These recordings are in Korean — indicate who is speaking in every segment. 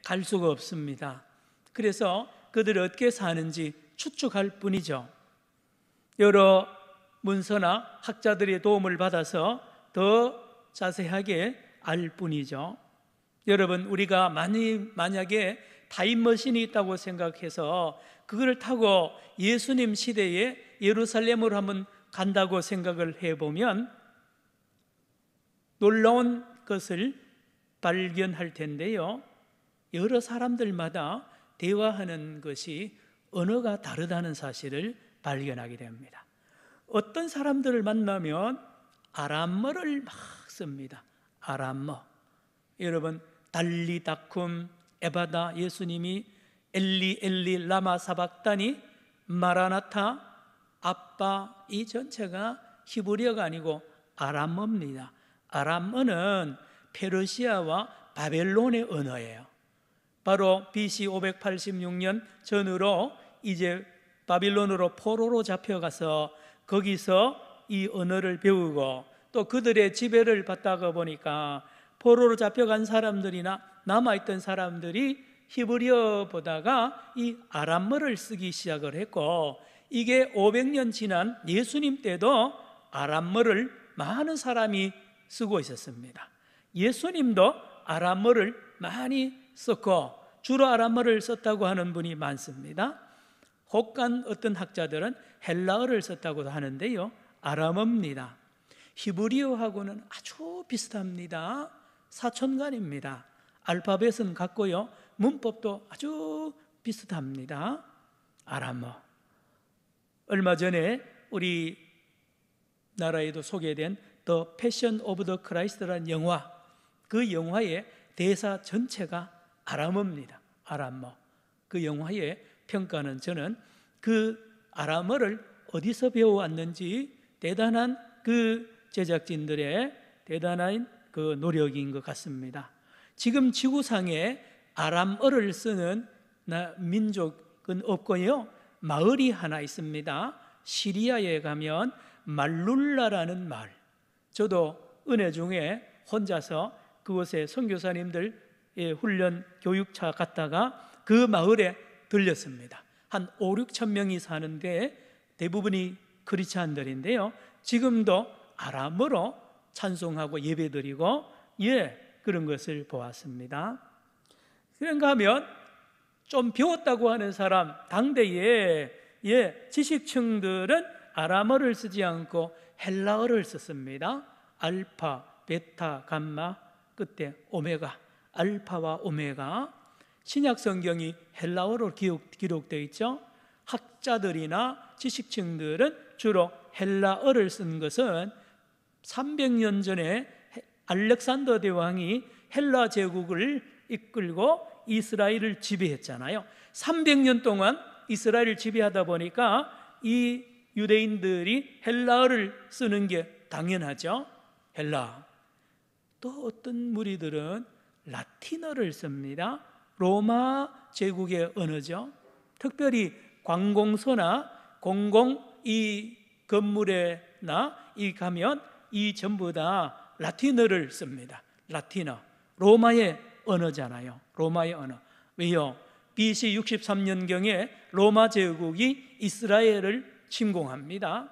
Speaker 1: 갈 수가 없습니다. 그래서 그들이 어떻게 사는지 추측할 뿐이죠. 여러 문서나 학자들의 도움을 받아서 더 자세하게 알 뿐이죠. 여러분, 우리가 만약에 타임머신이 있다고 생각해서 그걸 타고 예수님 시대에 예루살렘으로 한번 간다고 생각을 해보면 놀라운 것을 발견할 텐데요, 여러 사람들마다 대화하는 것이 언어가 다르다는 사실을 발견하게 됩니다. 어떤 사람들을 만나면 아람어를 막 씁니다. 아람어. 여러분, 달리다쿰 에바다, 예수님이 엘리 엘리 라마 사박다니 마라나타, 아빠, 이 전체가 히브리어가 아니고 아람어입니다. 아람어는 페르시아와 바벨론의 언어예요. 바로 BC 586년 전후로 이제 바빌론으로 포로로 잡혀가서 거기서 이 언어를 배우고 또 그들의 지배를 받다가 보니까 포로로 잡혀간 사람들이나 남아있던 사람들이 히브리어 보다가 이 아람어를 쓰기 시작을 했고, 이게 500년 지난 예수님 때도 아람어를 많은 사람이 쓰고 있었습니다. 예수님도 아람어를 많이 썼고 주로 아람어를 썼다고 하는 분이 많습니다. 혹간 어떤 학자들은 헬라어를 썼다고도 하는데요, 아람어입니다. 히브리어하고는 아주 비슷합니다. 사촌간입니다. 알파벳은 같고요, 문법도 아주 비슷합니다. 아람어. 얼마 전에 우리 나라에도 소개된 The Passion of the Christ라는 영화, 그 영화의 대사 전체가 아람어입니다. 아람어. 그 영화의 평가는 저는 그 아람어를 어디서 배워왔는지 대단한 그 제작진들의 대단한 그 노력인 것 같습니다. 지금 지구상에 아람어를 쓰는 민족은 없고요, 마을이 하나 있습니다. 시리아에 가면 말룰라라는 마을, 저도 은혜 중에 혼자서 그곳에 선교사님들 훈련 교육차 갔다가 그 마을에 들렸습니다. 한 5, 6천 명이 사는데 대부분이 크리스찬들인데요, 지금도 아람어로 찬송하고 예배드리고 그런 것을 보았습니다. 그런가 하면 좀 배웠다고 하는 사람, 당대의 지식층들은 아람어를 쓰지 않고 헬라어를 썼습니다. 알파, 베타, 감마, 그때 오메가, 알파와 오메가. 신약 성경이 헬라어로 기록되어 있죠. 학자들이나 지식층들은 주로 헬라어를 쓴 것은 300년 전에 알렉산더 대왕이 헬라 제국을 이끌고 이스라엘을 지배했잖아요. 300년 동안 이스라엘을 지배하다 보니까 이 유대인들이 헬라어를 쓰는 게 당연하죠. 헬라. 또 어떤 무리들은 라틴어를 씁니다. 로마 제국의 언어죠. 특별히 관공서나 공공 이 건물에나 이 가면 이 전부 다 라틴어를 씁니다. 라틴어. 로마의 언어잖아요. 로마의 언어. 왜요? BC 63년경에 로마 제국이 이스라엘을 침공합니다.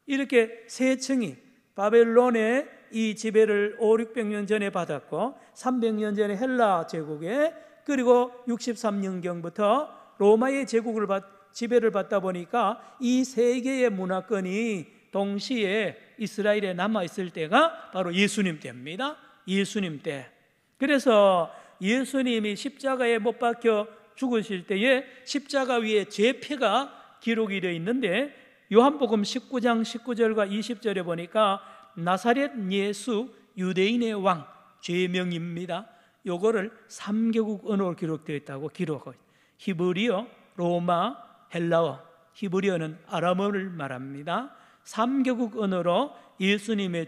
Speaker 1: 이렇게 세 층이 바벨론의 이 지배를 5, 600년 전에 받았고 300년 전에 헬라 제국에, 그리고 63년경부터 로마의 제국을 지배를 받다 보니까 이 세 개의 문화권이 동시에 이스라엘에 남아있을 때가 바로 예수님 때입니다. 예수님 때. 그래서 예수님이 십자가에 못 박혀 죽으실 때에 십자가 위에 죄패가 기록이 되어 있는데, 요한복음 19장 19절과 20절에 보니까 나사렛 예수 유대인의 왕, 죄명입니다. 요거를 3개국 언어로 기록되어 있다고 기록하고, 히브리어, 로마, 헬라어. 히브리어는 아람어를 말합니다. 3개국 언어로 예수님의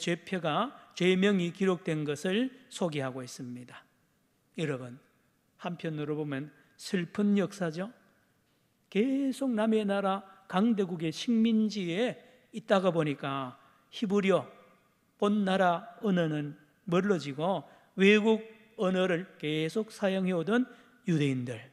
Speaker 1: 죄명이 기록된 것을 소개하고 있습니다. 여러분, 한편으로 보면 슬픈 역사죠. 계속 남의 나라 강대국의 식민지에 있다가 보니까 히브리어, 본 나라 언어는 멀어지고 외국 언어를 계속 사용해 오던 유대인들,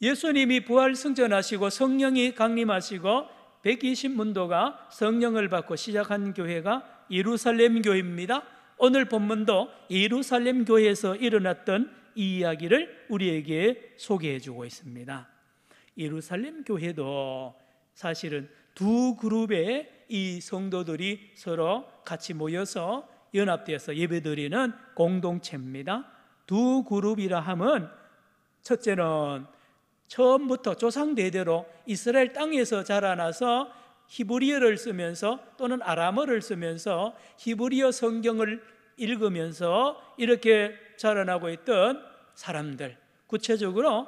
Speaker 1: 예수님이 부활 승천하시고 성령이 강림하시고 120문도가 성령을 받고 시작한 교회가 예루살렘 교회입니다. 오늘 본문도 예루살렘 교회에서 일어났던 이 이야기를 우리에게 소개해 주고 있습니다. 예루살렘 교회도 사실은 두 그룹의 이 성도들이 서로 같이 모여서 연합되어서 예배드리는 공동체입니다. 두 그룹이라 하면, 첫째는 처음부터 조상대대로 이스라엘 땅에서 자라나서 히브리어를 쓰면서 또는 아람어를 쓰면서 히브리어 성경을 읽으면서 이렇게 자라나고 있던 사람들, 구체적으로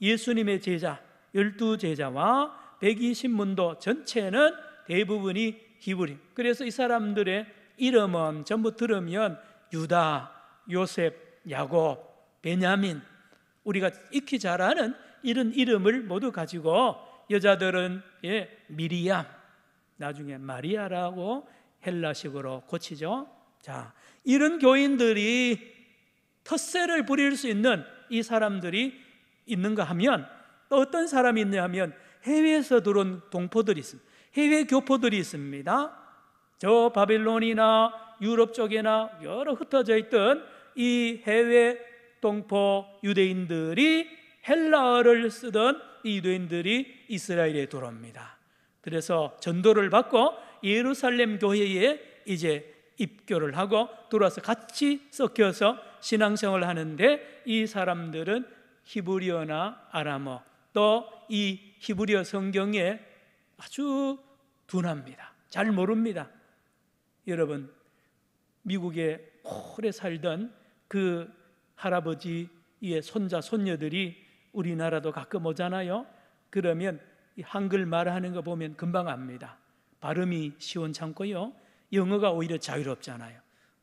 Speaker 1: 예수님의 제자 12제자와 120문도 전체는 대부분이 히브리. 그래서 이 사람들의 이름은 전부 들으면 유다, 요셉, 야곱, 베냐민, 우리가 익히 잘 아는 이런 이름을 모두 가지고, 여자들은 미리암, 나중에 마리아라고 헬라식으로 고치죠. 자, 이런 교인들이 텃세를 부릴 수 있는 이 사람들이 있는가 하면, 또 어떤 사람이 있냐 하면 해외에서 들어온 동포들이 있습니다. 해외 교포들이 있습니다. 저 바빌론이나 유럽 쪽에나 여러 흩어져 있던 이 해외 동포 유대인들이, 헬라어를 쓰던 이 유대인들이 이스라엘에 들어옵니다. 그래서 전도를 받고 예루살렘 교회에 이제 입교를 하고 들어와서 같이 섞여서 신앙생활을 하는데, 이 사람들은 히브리어나 아람어, 또 이 히브리어 성경에 아주 둔합니다. 잘 모릅니다. 여러분, 미국에 오래 살던 그 할아버지의 손자, 손녀들이 우리나라도 가끔 오잖아요. 그러면 이 한글 말하는 거 보면 금방 압니다. 발음이 시원찮고요, 영어가 오히려 자유롭잖아요.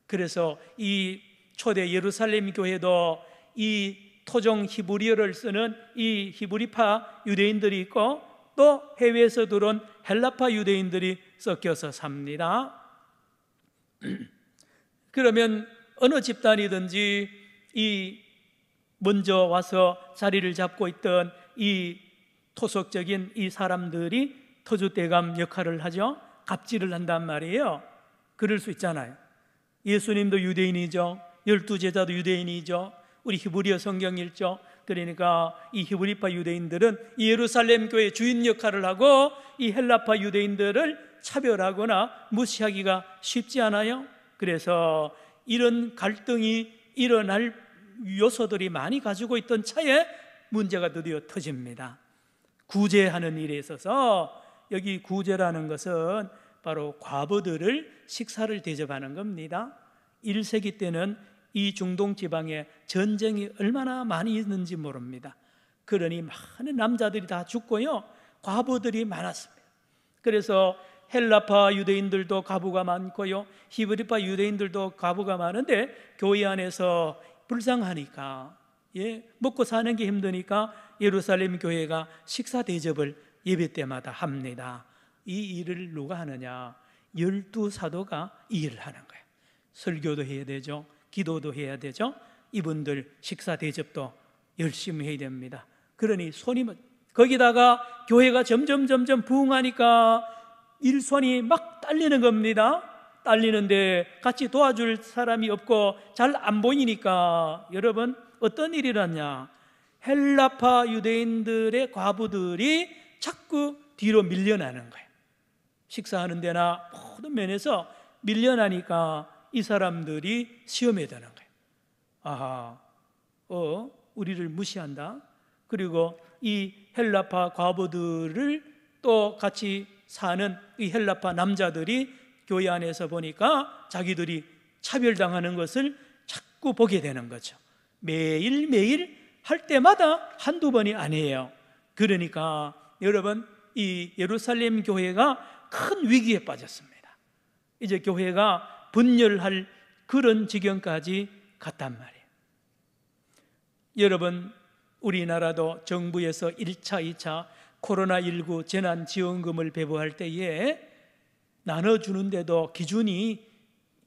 Speaker 1: 그래서 이 초대 예루살렘 교회도 이 토종 히브리어를 쓰는 이 히브리파 유대인들이 있고, 또 해외에서 들어온 헬라파 유대인들이 섞여서 삽니다. 그러면 어느 집단이든지 이 먼저 와서 자리를 잡고 있던 이 토속적인 이 사람들이 터줏대감 역할을 하죠. 갑질을 한단 말이에요. 그럴 수 있잖아요. 예수님도 유대인이죠. 12제자도 유대인이죠. 우리 히브리어 성경 읽죠. 그러니까 이 히브리파 유대인들은 이 예루살렘 교회 주인 역할을 하고 이 헬라파 유대인들을 차별하거나 무시하기가 쉽지 않아요. 그래서 이런 갈등이 일어날 요소들이 많이 가지고 있던 차에 문제가 드디어 터집니다. 구제하는 일에 있어서, 여기 구제라는 것은 바로 과부들을 식사를 대접하는 겁니다. 1세기 때는 이 중동 지방에 전쟁이 얼마나 많이 있는지 모릅니다. 그러니 많은 남자들이 다 죽고요, 과부들이 많았습니다. 그래서 헬라파 유대인들도 과부가 많고요, 히브리파 유대인들도 과부가 많은데, 교회 안에서 불쌍하니까, 먹고 사는 게 힘드니까 예루살렘 교회가 식사 대접을 예배 때마다 합니다. 이 일을 누가 하느냐? 12사도가 이 일을 하는 거예요. 설교도 해야 되죠, 기도도 해야 되죠. 이분들 식사 대접도 열심히 해야 됩니다. 그러니 손이, 거기다가 교회가 점점 부흥하니까 일손이 막 딸리는 겁니다. 딸리는데 같이 도와줄 사람이 없고 잘 안 보이니까, 여러분 어떤 일이 일어났냐? 헬라파 유대인들의 과부들이 자꾸 뒤로 밀려나는 거예요. 식사하는 데나 모든 면에서 밀려나니까 이 사람들이 시험에 드는 거예요. 아하, 우리를 무시한다. 그리고 이 헬라파 과부들을 또 같이 사는 이 헬라파 남자들이 교회 안에서 보니까 자기들이 차별당하는 것을 자꾸 보게 되는 거죠. 매일매일 할 때마다 한두 번이 아니에요. 그러니까 여러분, 이 예루살렘 교회가 큰 위기에 빠졌습니다. 이제 교회가 분열할 그런 지경까지 갔단 말이에요. 여러분, 우리나라도 정부에서 1차, 2차 코로나19 재난지원금을 배부할 때에 나눠주는데도 기준이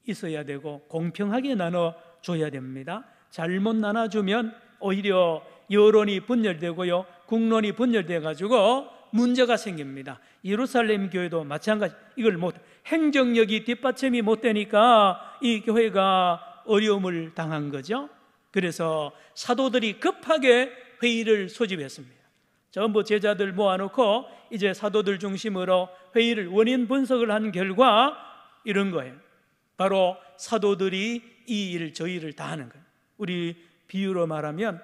Speaker 1: 있어야 되고 공평하게 나눠 나눠줘야 됩니다. 잘못 나눠주면 오히려 여론이 분열되고요, 국론이 분열돼 가지고 문제가 생깁니다. 예루살렘 교회도 마찬가지. 이걸 행정력이 뒷받침이 못 되니까 이 교회가 어려움을 당한 거죠. 그래서 사도들이 급하게 회의를 소집했습니다. 전부 제자들 모아놓고 이제 사도들 중심으로 회의를 원인 분석을 한 결과 이런 거예요. 바로 사도들이 이 일 저 일을 다 하는 거예요. 우리 비유로 말하면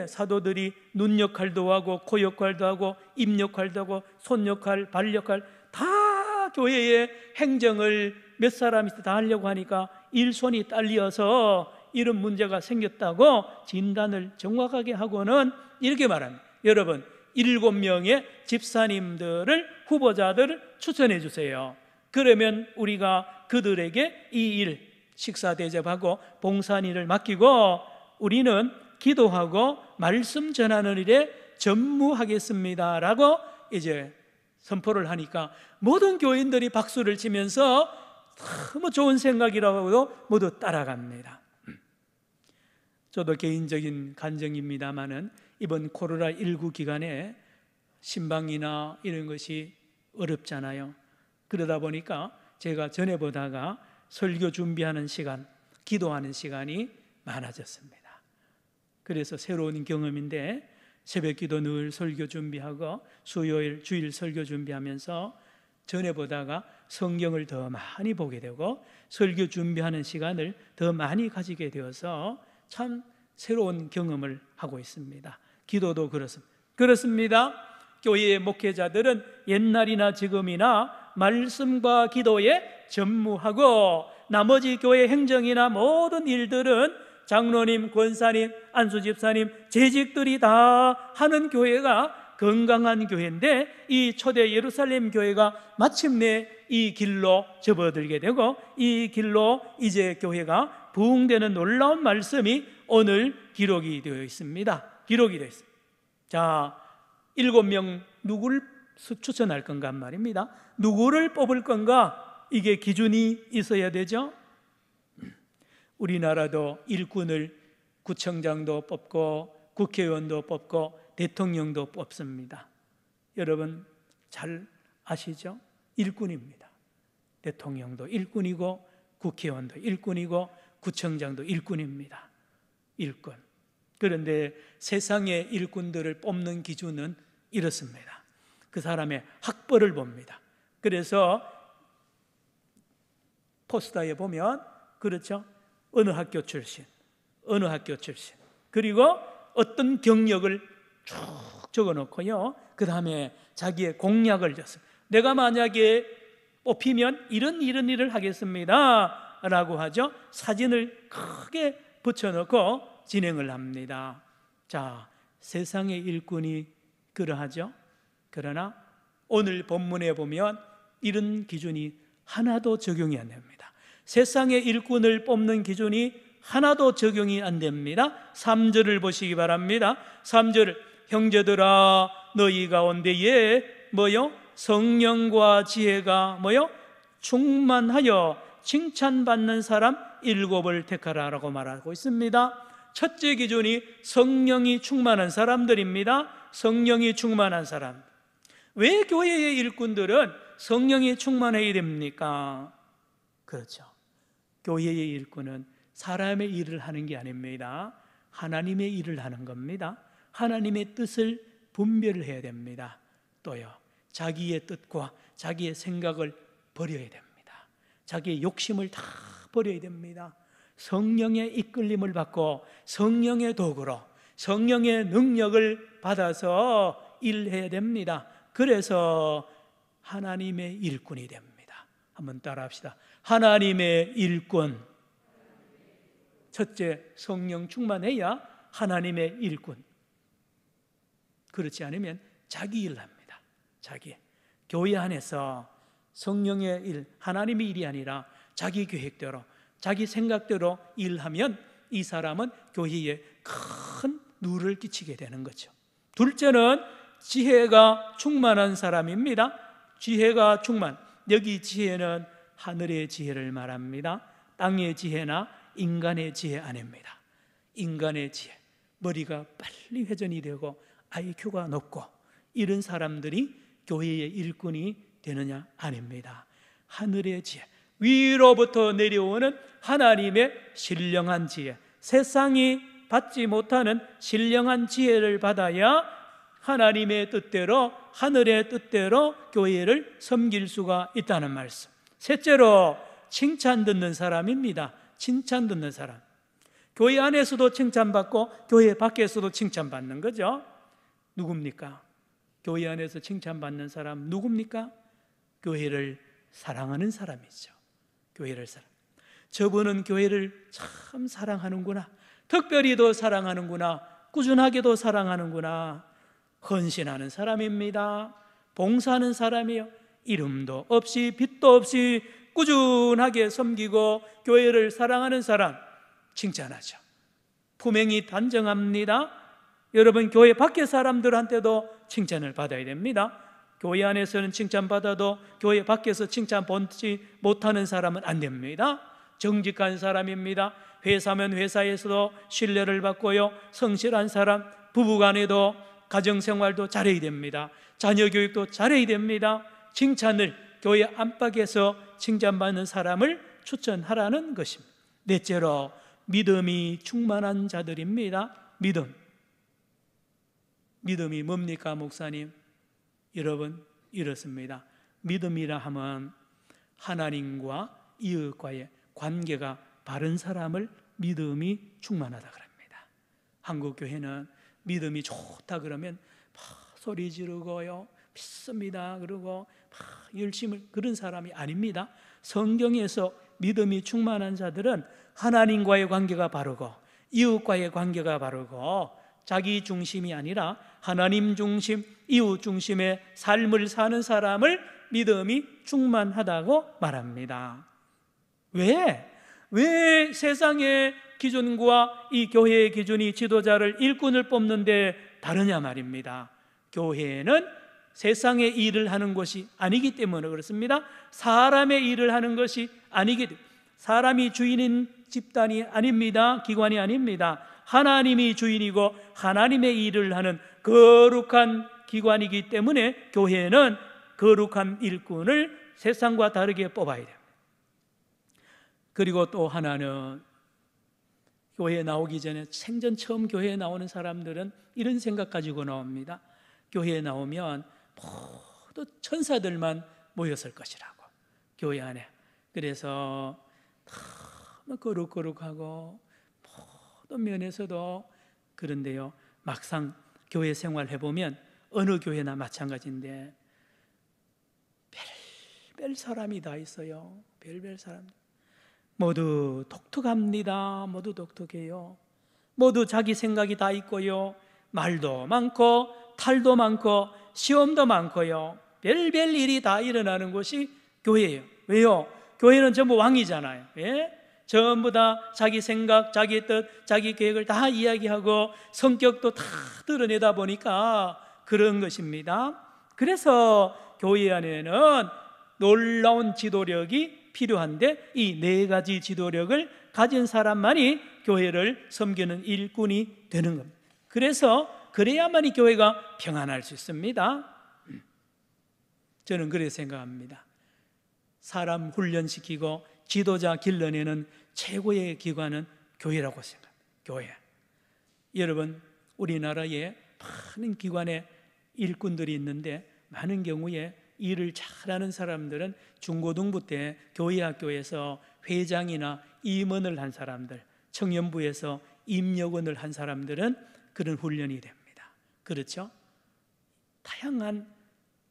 Speaker 1: 사도들이 눈 역할도 하고 코 역할도 하고 입 역할도 하고 손 역할, 발 역할 다 교회의 행정을 몇 사람이 다 하려고 하니까 일손이 딸려서 이런 문제가 생겼다고 진단을 정확하게 하고는 이렇게 말합니다. 여러분, 7명의 집사님들을, 후보자들을 추천해 주세요. 그러면 우리가 그들에게 이 일, 식사 대접하고 봉사일을 맡기고 우리는 기도하고 말씀 전하는 일에 전무하겠습니다 라고 이제 선포를 하니까 모든 교인들이 박수를 치면서 너무 좋은 생각이라고 모두 따라갑니다. 저도 개인적인 간증입니다마는 이번 코로나19 기간에 신방이나 이런 것이 어렵잖아요. 그러다 보니까 제가 전에 보다가 설교 준비하는 시간, 기도하는 시간이 많아졌습니다. 그래서 새로운 경험인데 새벽 기도 늘 설교 준비하고 수요일, 주일 설교 준비하면서 전에 보다가 성경을 더 많이 보게 되고 설교 준비하는 시간을 더 많이 가지게 되어서 참 새로운 경험을 하고 있습니다. 기도도 그렇습니다. 교회의 목회자들은 옛날이나 지금이나 말씀과 기도에 전무하고 나머지 교회 행정이나 모든 일들은 장로님, 권사님, 안수집사님, 재직들이 다 하는 교회가 건강한 교회인데 이 초대 예루살렘 교회가 마침내 이 길로 접어들게 되고 이 길로 이제 교회가 부흥되는 놀라운 말씀이 오늘 기록이 되어 있습니다. 기록이 되어 있습니다. 자, 7명 누구를 추천할 건가 말입니다. 누구를 뽑을 건가? 이게 기준이 있어야 되죠. 우리나라도 일꾼을 구청장도 뽑고 국회의원도 뽑고 대통령도 뽑습니다. 여러분 잘 아시죠? 일꾼입니다. 대통령도 일꾼이고 국회의원도 일꾼이고 구청장도 일꾼입니다. 일꾼. 그런데 세상의 일꾼들을 뽑는 기준은 이렇습니다. 그 사람의 학벌을 봅니다. 그래서 포스터에 보면 그렇죠? 어느 학교 출신, 어느 학교 출신, 그리고 어떤 경력을 쭉 적어놓고요, 그 다음에 자기의 공약을 줬어요. 내가 만약에 뽑히면 이런 일을 하겠습니다 라고 하죠. 사진을 크게 붙여놓고 진행을 합니다. 자, 세상의 일꾼이 그러하죠. 그러나 오늘 본문에 보면 이런 기준이 하나도 적용이 안 됩니다. 세상의 일꾼을 뽑는 기준이 하나도 적용이 안 됩니다. 3절을 보시기 바랍니다. 3절, 형제들아 너희 가운데에 뭐요? 성령과 지혜가 뭐요? 충만하여 칭찬받는 사람 7을 택하라라고 말하고 있습니다. 첫째 기준이 성령이 충만한 사람들입니다. 성령이 충만한 사람. 왜 교회의 일꾼들은 성령이 충만해야 됩니까? 그렇죠. 교회의 일꾼은 사람의 일을 하는 게 아닙니다. 하나님의 일을 하는 겁니다. 하나님의 뜻을 분별을 해야 됩니다. 또요, 자기의 뜻과 자기의 생각을 버려야 됩니다. 자기의 욕심을 다 버려야 됩니다. 성령의 이끌림을 받고 성령의 도구로 성령의 능력을 받아서 일해야 됩니다. 그래서 하나님의 일꾼이 됩니다. 한번 따라합시다. 하나님의 일꾼. 첫째, 성령 충만해야 하나님의 일꾼. 그렇지 않으면 자기 일을 합니다. 자기. 교회 안에서 성령의 일, 하나님의 일이 아니라 자기 계획대로, 자기 생각대로 일하면 이 사람은 교회에 큰 누를 끼치게 되는 거죠. 둘째는 지혜가 충만한 사람입니다. 지혜가 충만. 여기 지혜는 하늘의 지혜를 말합니다. 땅의 지혜나 인간의 지혜 아닙니다. 인간의 지혜, 머리가 빨리 회전이 되고 IQ가 높고 이런 사람들이 교회의 일꾼이 되느냐? 아닙니다. 하늘의 지혜, 위로부터 내려오는 하나님의 신령한 지혜, 세상이 받지 못하는 신령한 지혜를 받아야 하나님의 뜻대로, 하늘의 뜻대로 교회를 섬길 수가 있다는 말씀. 셋째로 칭찬 듣는 사람입니다. 칭찬 듣는 사람. 교회 안에서도 칭찬받고 교회 밖에서도 칭찬받는 거죠. 누굽니까? 교회 안에서 칭찬받는 사람 누굽니까? 교회를 사랑하는 사람이죠. 교회를 저분은 교회를 참 사랑하는구나, 특별히 더 사랑하는구나, 꾸준하게도 사랑하는구나, 헌신하는 사람입니다. 봉사하는 사람이요, 이름도 없이 빛도 없이 꾸준하게 섬기고 교회를 사랑하는 사람 칭찬하죠. 품행이 단정합니다. 여러분, 교회 밖의 사람들한테도 칭찬을 받아야 됩니다. 교회 안에서는 칭찬받아도 교회 밖에서 칭찬받지 못하는 사람은 안 됩니다. 정직한 사람입니다. 회사면 회사에서도 신뢰를 받고요, 성실한 사람, 부부간에도 가정생활도 잘해야 됩니다. 자녀교육도 잘해야 됩니다. 칭찬을, 교회 안팎에서 칭찬받는 사람을 추천하라는 것입니다. 넷째로 믿음이 충만한 자들입니다. 믿음이 뭡니까, 목사님? 여러분, 이렇습니다. 믿음이라 하면 하나님과 이웃과의 관계가 바른 사람을 믿음이 충만하다 그럽니다. 한국 교회는 믿음이 좋다 그러면 막 소리 지르고요, 믿습니다 그러고 막 열심을, 그런 사람이 아닙니다. 성경에서 믿음이 충만한 자들은 하나님과의 관계가 바르고 이웃과의 관계가 바르고 자기 중심이 아니라 하나님 중심, 이웃 중심의 삶을 사는 사람을 믿음이 충만하다고 말합니다. 왜 세상의 기준과 이 교회의 기준이 지도자를, 일꾼을 뽑는데 다르냐 말입니다. 교회는 세상의 일을 하는 것이 아니기 때문에 그렇습니다. 사람의 일을 하는 것이 아니기 때문에, 사람이 주인인 집단이 아닙니다. 기관이 아닙니다. 하나님이 주인이고 하나님의 일을 하는 거룩한 기관이기 때문에 교회는 거룩한 일꾼을 세상과 다르게 뽑아야 됩니다. 그리고 또 하나는, 교회에 나오기 전에, 생전 처음 교회에 나오는 사람들은 이런 생각 가지고 나옵니다. 교회에 나오면 모두 천사들만 모였을 것이라고, 교회 안에. 그래서 너무 거룩거룩하고 모든 면에서도 그런데요, 막상 교회 생활 해보면 어느 교회나 마찬가지인데 별별 사람이 다 있어요. 별별 사람. 모두 독특합니다. 모두 독특해요. 모두 자기 생각이 다 있고요, 말도 많고 탈도 많고 시험도 많고요, 별별 일이 다 일어나는 곳이 교회예요. 왜요? 교회는 전부 왕이잖아요. 예? 전부 다 자기 생각, 자기 뜻, 자기 계획을 다 이야기하고 성격도 다 드러내다 보니까 그런 것입니다. 그래서 교회 안에는 놀라운 지도력이 필요한데, 이 네 가지 지도력을 가진 사람만이 교회를 섬기는 일꾼이 되는 겁니다. 그래야만이 교회가 평안할 수 있습니다. 저는 그렇게 생각합니다. 사람 훈련시키고 지도자 길러내는 최고의 기관은 교회라고 생각합니다. 교회. 여러분, 우리나라에 많은 기관의 일꾼들이 있는데 많은 경우에 일을 잘하는 사람들은 중고등부 때 교회학교에서 회장이나 임원을 한 사람들, 청년부에서 임역원을 한 사람들은 그런 훈련이 됩니다. 그렇죠? 다양한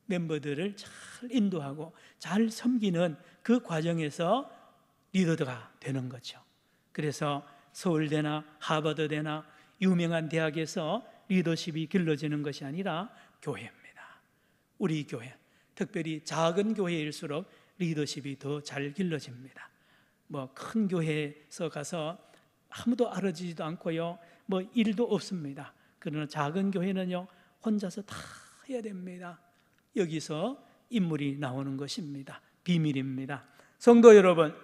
Speaker 1: 멤버들을 잘 인도하고 잘 섬기는 그 과정에서 리더가 되는 거죠. 그래서 서울대나 하버드대나 유명한 대학에서 리더십이 길러지는 것이 아니라 교회입니다. 우리 교회, 특별히 작은 교회일수록 리더십이 더 잘 길러집니다. 큰 교회에서 가서 아무도 알아주지도 않고요, 일도 없습니다. 그러나 작은 교회는요, 혼자서 다 해야 됩니다. 여기서 인물이 나오는 것입니다. 비밀입니다. 성도 여러분,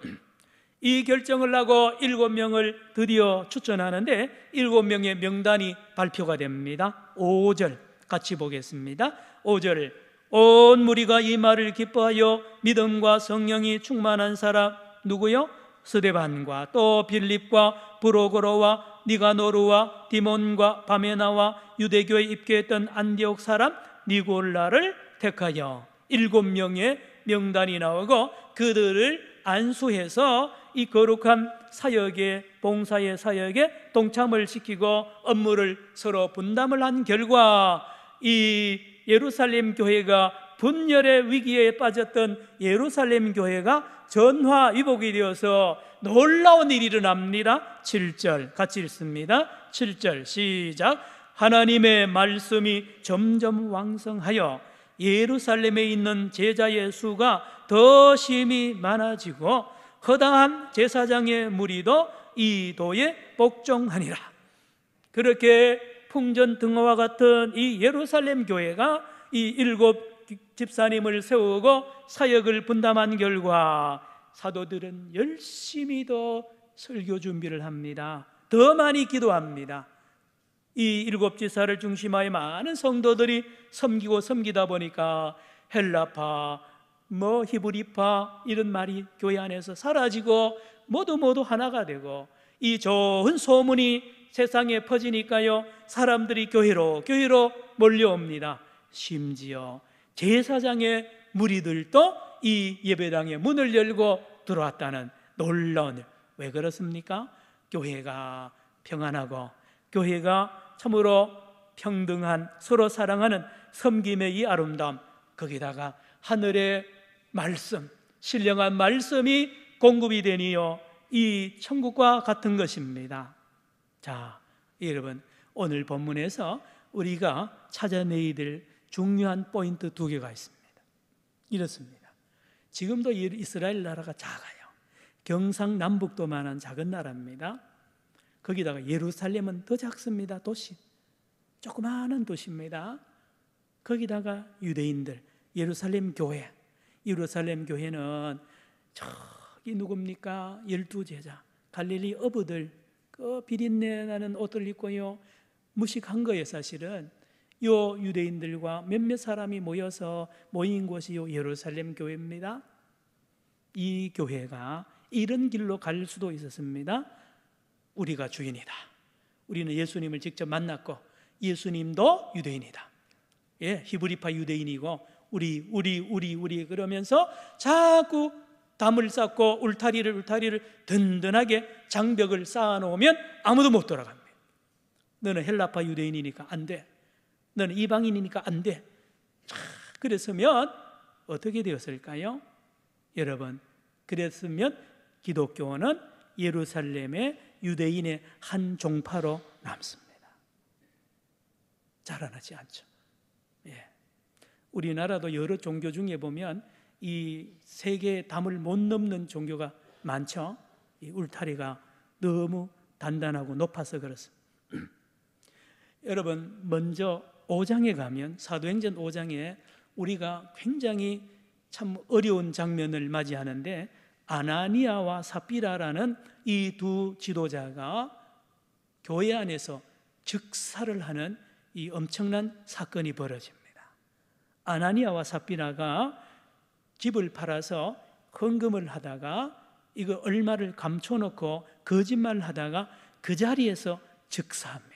Speaker 1: 이 결정을 하고 7명을 드디어 추천하는데 7명의 명단이 발표가 됩니다. 5절 같이 보겠습니다. 5절, 온 무리가 이 말을 기뻐하여 믿음과 성령이 충만한 사람 누구요? 스데반과 또 빌립과 브로고로와 니가노르와 디몬과 바메나와 유대교에 입교했던 안디옥 사람 니골라를 택하여 7명의 명단이 나오고 그들을 안수해서 이 거룩한 사역에, 봉사의 사역에 동참을 시키고 업무를 서로 분담을 한 결과 이 예루살렘 교회가 분열의 위기에 빠졌던 예루살렘 교회가 전화위복이 되어서 놀라운 일이 일어납니다. 7절 같이 읽습니다. 7절 시작. 하나님의 말씀이 점점 왕성하여 예루살렘에 있는 제자의 수가 더 심히 많아지고 허다한 제사장의 무리도 이 도에 복종하니라. 그렇게 풍전등화와 같은 이 예루살렘 교회가 이 7 집사님을 세우고 사역을 분담한 결과 사도들은 열심히 더 설교 준비를 합니다. 더 많이 기도합니다. 이 7 지사를 중심하여 많은 성도들이 섬기다 보니까 헬라파, 히브리파 이런 말이 교회 안에서 사라지고 모두 하나가 되고 이 좋은 소문이 세상에 퍼지니까요, 사람들이 교회로 몰려옵니다. 심지어 제사장의 무리들도 이 예배당의 문을 열고 들어왔다는 놀라운 일. 왜 그렇습니까? 교회가 평안하고 교회가 참으로 평등한, 서로 사랑하는 섬김의 이 아름다움, 거기다가 하늘의 말씀, 신령한 말씀이 공급이 되니요 이 천국과 같은 것입니다. 자, 여러분, 오늘 본문에서 우리가 찾아내야 될 중요한 포인트 2개가 있습니다. 이렇습니다. 지금도 이스라엘 나라가 작아요. 경상남북도만한 작은 나라입니다. 거기다가 예루살렘은 더 작습니다. 도시, 조그마한 도시입니다. 거기다가 유대인들, 예루살렘 교회는 저기 누굽니까? 12제자 갈릴리 어부들 그 비린내 나는 옷을 입고요, 무식한 거예요. 사실은 요 유대인들과 몇몇 사람이 모인 곳이 요 예루살렘 교회입니다. 이 교회가 이런 길로 갈 수도 있었습니다. 우리가 주인이다. 우리는 예수님을 직접 만났고 예수님도 유대인이다. 예, 히브리파 유대인이고 우리 그러면서 자꾸 담을 쌓고 울타리를 든든하게 장벽을 쌓아놓으면 아무도 못 돌아갑니다. 너는 헬라파 유대인이니까 안 돼. 너는 이방인이니까 안 돼. 그랬으면 어떻게 되었을까요? 여러분, 그랬으면 기독교는 예루살렘의 유대인의 한 종파로 남습니다. 자라나지 않죠. 예. 우리나라도 여러 종교 중에 보면 이 세계의 담을 못 넘는 종교가 많죠. 이 울타리가 너무 단단하고 높아서 그렇습니다. 여러분, 먼저 5장에 가면, 사도행전 5장에 우리가 굉장히 참 어려운 장면을 맞이하는데, 아나니아와 삽비라라는 이 두 지도자가 교회 안에서 즉사를 하는 이 엄청난 사건이 벌어집니다. 아나니아와 삽비라가 집을 팔아서 헌금을 하다가 이거 얼마를 감춰놓고 거짓말을 하다가 그 자리에서 즉사합니다.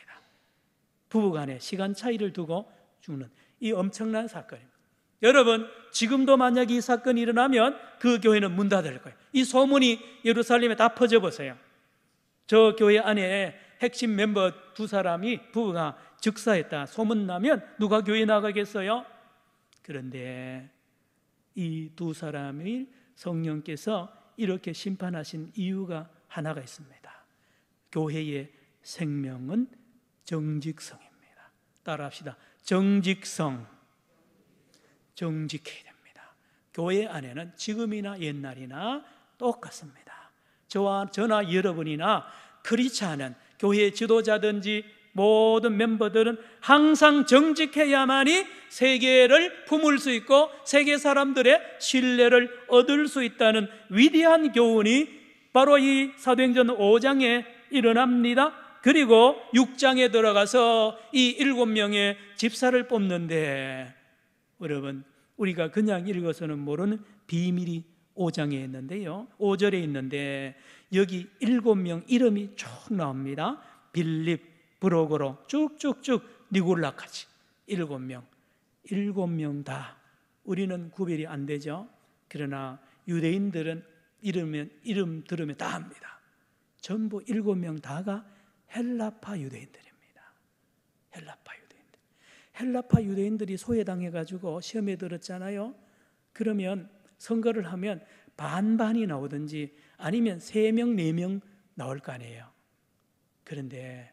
Speaker 1: 부부간에 시간 차이를 두고 죽는 이 엄청난 사건입니다. 여러분, 지금도 만약 이 사건이 일어나면 그 교회는 문 닫을 거예요. 이 소문이 예루살렘에 다 퍼져 보세요. 저 교회 안에 핵심 멤버 2사람이 부부가 즉사했다 소문 나면 누가 교회 나가겠어요? 그런데 이 2사람이 성령께서 이렇게 심판하신 이유가 하나가 있습니다. 교회의 생명은 정직성입니다. 따라합시다. 정직성. 정직해야 됩니다. 교회 안에는 지금이나 옛날이나 똑같습니다. 저나 여러분이나 그렇지 않은 교회 지도자든지 모든 멤버들은 항상 정직해야만이 세계를 품을 수 있고 세계 사람들의 신뢰를 얻을 수 있다는 위대한 교훈이 바로 이 사도행전 5장에 일어납니다. 그리고 6장에 들어가서 이 7명의 집사를 뽑는데, 여러분, 우리가 그냥 읽어서는 모르는 비밀이 5장에 있는데요, 5절에 있는데 여기 7명 이름이 쭉 나옵니다. 빌립, 브로고로 쭉쭉쭉 니골라까지 7명 다 우리는 구별이 안 되죠. 그러나 유대인들은 이름 들으면 다 합니다. 전부 7명 다가 헬라파 유대인들입니다. 헬라파 유대인들이 소외당해가지고 시험에 들었잖아요. 그러면 선거를 하면 반반이 나오든지 아니면 3명, 4명 나올 거 아니에요. 그런데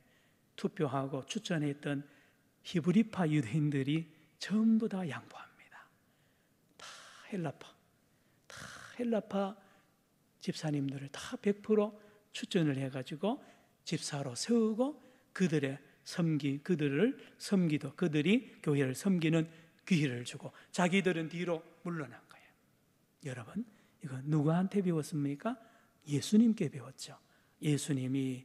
Speaker 1: 투표하고 추천했던 히브리파 유대인들이 전부 다 양보합니다. 다 헬라파 집사님들을 다 100% 추천을 해가지고 집사로 세우고 그들을 섬기도 그들이 교회를 섬기는 기회를 주고 자기들은 뒤로 물러난 거예요. 여러분, 이거 누구한테 배웠습니까? 예수님께 배웠죠. 예수님이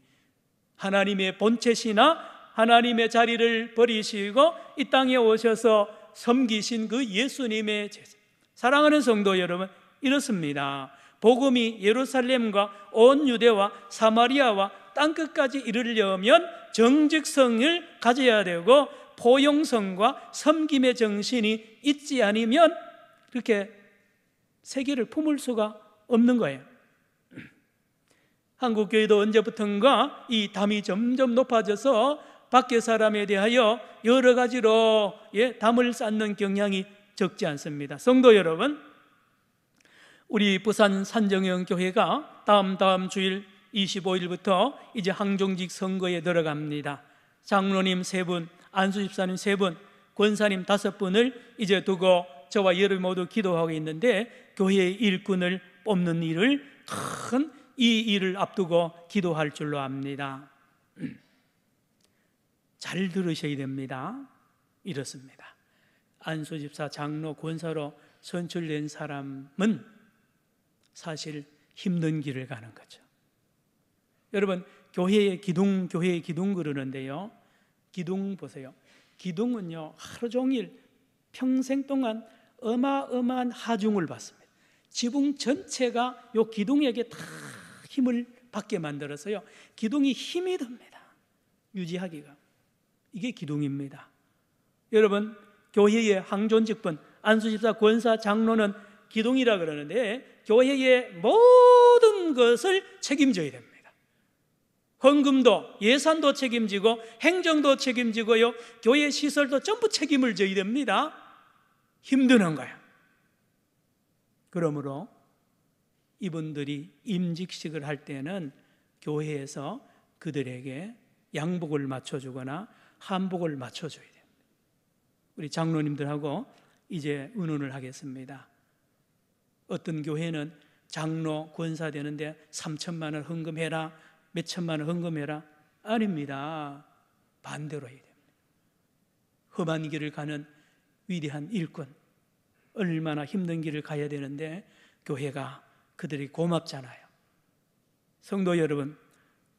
Speaker 1: 하나님의 본체시나 하나님의 자리를 버리시고 이 땅에 오셔서 섬기신 그 예수님의 제자. 사랑하는 성도 여러분, 이렇습니다. 복음이 예루살렘과 온 유대와 사마리아와 땅끝까지 이르려면 정직성을 가져야 되고 포용성과 섬김의 정신이 있지 않으면 그렇게 세계를 품을 수가 없는 거예요. 한국교회도 언제부턴가 이 담이 점점 높아져서 밖의 사람에 대하여 여러 가지로 담을 쌓는 경향이 적지 않습니다. 성도 여러분, 우리 부산 산정형 교회가 다음 주일 25일부터 이제 항종직 선거에 들어갑니다. 장로님 3분, 안수집사님 3분, 권사님 5분을 이제 두고 저와 여러분 모두 기도하고 있는데, 교회의 일꾼을 뽑는 일을 큰 이 일을 앞두고 기도할 줄로 압니다. 잘 들으셔야 됩니다. 이렇습니다. 안수집사, 장로, 권사로 선출된 사람은 사실 힘든 길을 가는 거죠. 여러분, 교회의 기둥 그러는데요, 기둥 보세요. 기둥은요, 하루 종일 평생 동안 어마어마한 하중을 받습니다. 지붕 전체가 요 기둥에게 다 힘을 받게 만들어서요, 기둥이 힘이 듭니다. 유지하기가. 이게 기둥입니다. 여러분, 교회의 항존직분, 안수집사, 권사, 장로는 기둥이라 그러는데 교회의 모든 것을 책임져야 됩니다. 헌금도, 예산도 책임지고 행정도 책임지고요, 교회 시설도 전부 책임을 져야 됩니다. 힘드는 거야. 그러므로 이분들이 임직식을 할 때는 교회에서 그들에게 양복을 맞춰주거나 한복을 맞춰줘야 됩니다. 우리 장로님들하고 이제 의논을 하겠습니다. 어떤 교회는 장로, 권사 되는데 3천만 원 헌금해라, 몇 천만 원 헌금해라. 아닙니다. 반대로 해야 됩니다. 험한 길을 가는 위대한 일꾼, 얼마나 힘든 길을 가야 되는데 교회가 그들이 고맙잖아요. 성도 여러분,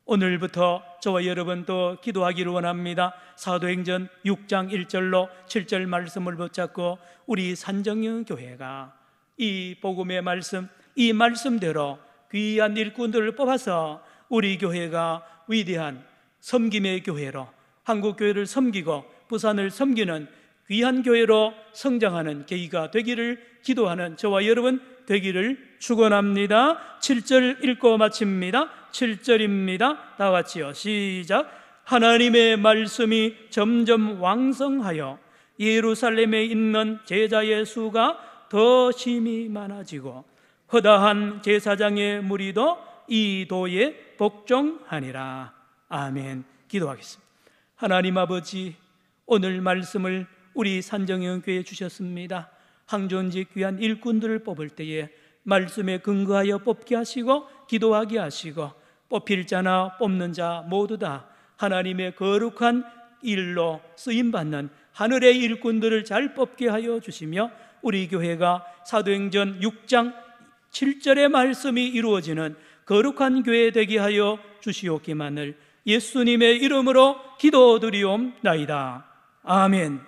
Speaker 1: 오늘부터 저와 여러분 또 기도하기를 원합니다. 사도행전 6장 1절로 7절 말씀을 붙잡고 우리 산정형 교회가 이 복음의 말씀, 이 말씀대로 귀한 일꾼들을 뽑아서 우리 교회가 위대한 섬김의 교회로 한국교회를 섬기고 부산을 섬기는 귀한 교회로 성장하는 계기가 되기를 기도하는 저와 여러분 되기를 축원합니다. 7절 읽고 마칩니다. 7절입니다. 다 같이요. 시작. 하나님의 말씀이 점점 왕성하여 예루살렘에 있는 제자의 수가 더 심히 많아지고 허다한 제사장의 무리도 이 도에 복종하니라. 아멘. 기도하겠습니다. 하나님 아버지, 오늘 말씀을 우리 산정형 교회에 주셨습니다. 항존직 귀한 일꾼들을 뽑을 때에 말씀에 근거하여 뽑게 하시고 기도하게 하시고 뽑힐 자나 뽑는 자 모두 다 하나님의 거룩한 일로 쓰임받는 하늘의 일꾼들을 잘 뽑게 하여 주시며 우리 교회가 사도행전 6장 7절의 말씀이 이루어지는 거룩한 교회 되게 하여 주시옵기만을 예수님의 이름으로 기도드리옵나이다. 아멘.